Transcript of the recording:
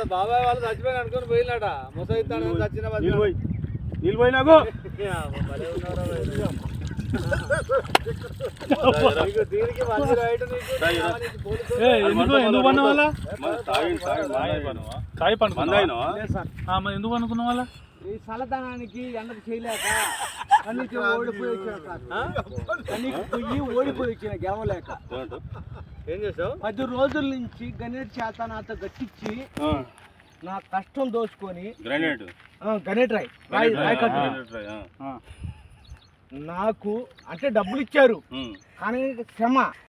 బాబాయ్ వాళ్ళు చచ్చిపోయి అనుకుని పోయినాడ ముసైతాను చచ్చిన నిలిపోయినాకు దీనికి మంచి రైట్ ఎందుకు పన్న వాళ్ళ ఎందుకు అనుకున్న వాళ్ళ ఈ చల్లదనానికి ఎండకు చేయలేక కన్నీకి ఓడిపోయి వచ్చిన కన్నీకి పొయ్యి ఓడిపోయి వచ్చిన గెవలేక ఏం చేసావు 10 రోజుల నుంచి గణేట్ చేత నాతో గట్టించి నా కష్టం దోచుకొని గణేట్ రాయ్ నాకు అంటే డబ్బులు ఇచ్చారు కానీ శ్రమ